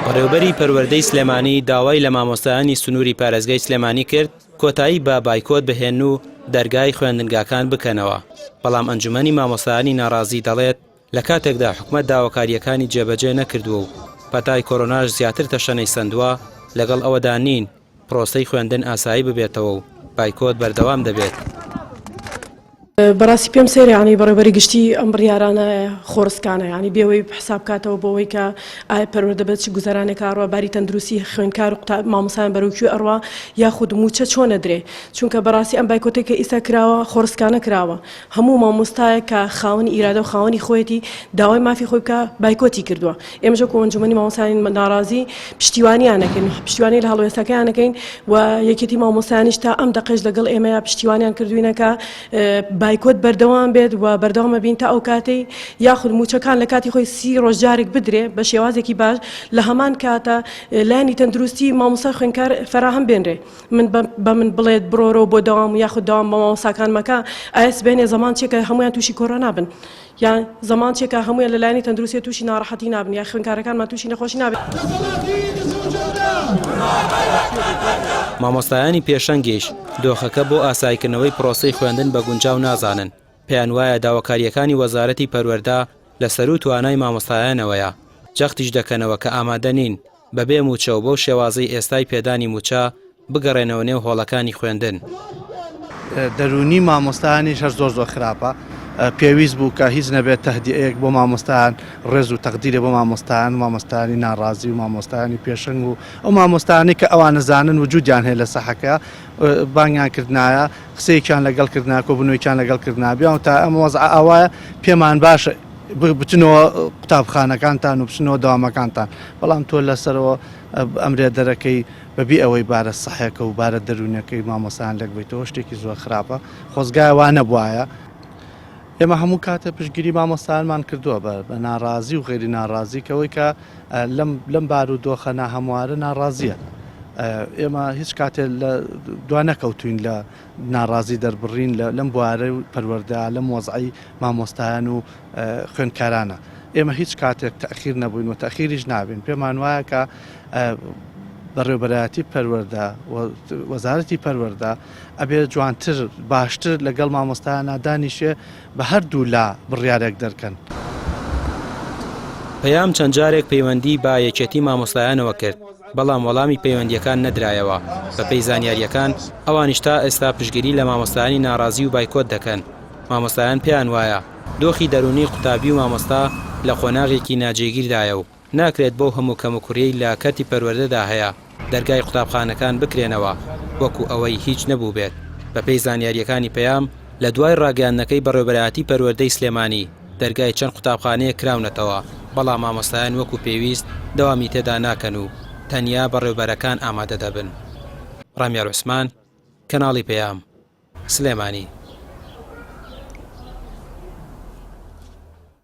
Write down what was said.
بەڕێوەبەری پەروەردەی سلێمانی داوای لە مامۆستایانی سنووری پارێزگای سلێمانی کرد کۆتایی بە بایکۆت بهێن و دەرگای خوێندنگاکان بکەنەوە. بەڵام ئەنجومەنی مامۆستایانی ناڕازی دەڵێت لە کاتێکدا حکومەت داواکاریەکانی جێبەجێ نەکردووە و پەتای کۆرۆناش زیاتر تەشەنەی سندووە، لەگەڵ ئەوەدا نین پرۆسەی خوێندن ئاسایی ببێتەوە و بایکۆت بەردەوام دەبێت. بەڕاستی پێم سێر ینی بەڕێوەبەری گشتی ئەم بڕیارانە خۆرسکانە، ینی بێەوەی حساب کاتەوە بۆەوەی کە ئایا پەروەردە بێت چ گوزارانێک ئاڕوە باری تەندروستی خوێندکار و مامۆستایان بەرەوکوێ ئەڕوا یاخود موچە چۆنە درێ، چونکە بەڕاستی ئەم بایکۆتێک کە ئیسا کراوە خۆرسکانە کراوە. هەموو مامۆستایە کە خاوەنی ئیرادە و خاوەنی خۆیەتی داوای مافی خۆی بکە بایکۆتی کردووە. ئێمەش وەکو ئەنجومەنی مامۆستایانی ناڕازی پشتیوانیانەکەین، پشتیوانی لە هەڵوێستەکەیانەکەین و یەکێتی مامۆستایانیش تا ئەم دەقەش لەگەڵ ئێمەیە پشتیوانیان کردوینەکە بایکۆت بەردەوام بێت و بەردەوامە بین تا ئەو کاتەی یاخود موچەکان لە کاتی خۆی 30 ڕۆژجارێک بدرێ بە شێوازێکی باش لە هەمان کاتە لایەنی تەندروستی مامۆستا خوێندکار فەراهەم بێنرێ. من بە من بڵێت بڕۆرەوە بۆ داوام و یاخود داوام بە مامۆستاکان مەکە ئایس بێنێ زەمان چێکە هەمویان تووشی کۆرۆنا بن، یان زەمان چێکە هەمویان لە لایەنی تەندروستی تووشی ناڕەحەتی نابن یا خوێندکارەکانمان تووشی نەخۆشی نابێت. مامۆستایانی پێشەنگیش دۆخەکە بۆ ئاسایکردنەوەی پرۆسەی خوێندن بە گونجاو نازانن. پێیان وایە داواکاریەکانی وەزارەتی پەروەردە لەسەر و توانای مامۆستایانەوەیە، جەختیش دەکەنەوە کە ئامادە نین بەبێ موچە و بۆ شێوازەی ئێستای پێدانی موچە بگەڕێنەوە نێو هۆڵەکانی خوێندن. دەرونی مامۆستایانیش هەر زۆر خراپە. پێویست بوو کە هیچ نەبێت تەهدیەیەک بۆ مامۆستایان ڕێز و تەقدیرێ بۆ مامۆستایانی ناڕازی و مامۆستایانی پێشنگ و ئەو مامۆستایانی کە ئەوانە زانن وجودیان هەیە لە سەحەکە بانگیان کردنایە، قسەیەکیان لەگەڵ کردنا کۆبوونەوەیان لەگەڵ کردنابیان تا ئەم وەزع ئەوایە پێمان باشە بچنەوە قوتابخانەکانتان و بچنەوە داوامەکانتان، بەڵام تۆ لەسەرەوە ئەمرێ دەرەکەی بەبی ئەوەی بارە سەحەکە و بارە دەرونەکەی مامۆستایان لەک بێتەوە شتێکی زۆر خراپە. خۆزگای وانە بواە ئێمە هەموو کاتە پشتگیری مامۆستایانمان کردووە بە ناڕازی و غێری ناڕازی کەوەی کە لەم بار و دۆخەنا هەموارە ناڕازیە. ئێمە هیچ کاتێ لە دوا نەکەوتوین لە ناڕازی دەربڕین لەم بوارە و پەروەردە لەم وەزعی مامۆستایان و خوێندکارانە. ئێمە هیچ کاتێک تەخیر نەبووین و تەخیریش نابین. پێمان وایە کە بەڕێوەبەرایەتی پەروەردە وەزارەتی پەروەردە ئەبێ جوانتر باشتر لەگەڵ مامۆستایانە دانیشێ بە هەردوو لا بڕیارێک دەرکەن. پەیام چەند جارێک پەیوەندی با یەکێتی مامۆستایانەوە کرد، بەڵام وەڵامی پەیوەندیەکان نەدرایەوە. بە پێی زانیاریەکان ئەوانیش تا ئێستا پشتگیری لە مامۆستایانی ناڕازی و بایکۆت دەکەن. مامۆستایان پێیان وایە دۆخی دەرونی قوتابی و مامۆستا لە خۆناغێکی ناجێگیردایە و ناکرێت بۆ هەموو کەموکوڕیەی لە کەتی پەروەردەدا هەیە دەرگای قوتابخانەکان بکرێنەوە وەکو ئەوەی هیچ نەبوو بێت. بە پێی زانیاریەکانی پەیام لە دوای ڕاگەیاندنەکەی بەڕێوەبەرایەتی پەروەردەی سلێمانی دەرگای چەند قوتابخانەیە کراونەتەوە، بەڵام مامۆستایان وەکو پێویست دەوامی تێدا ناکەن و تەنیا بەڕێوەبەرەکان ئامادە دەبن. ڕامیار عوسمان، کەناڵی پەیام، سلێمانی.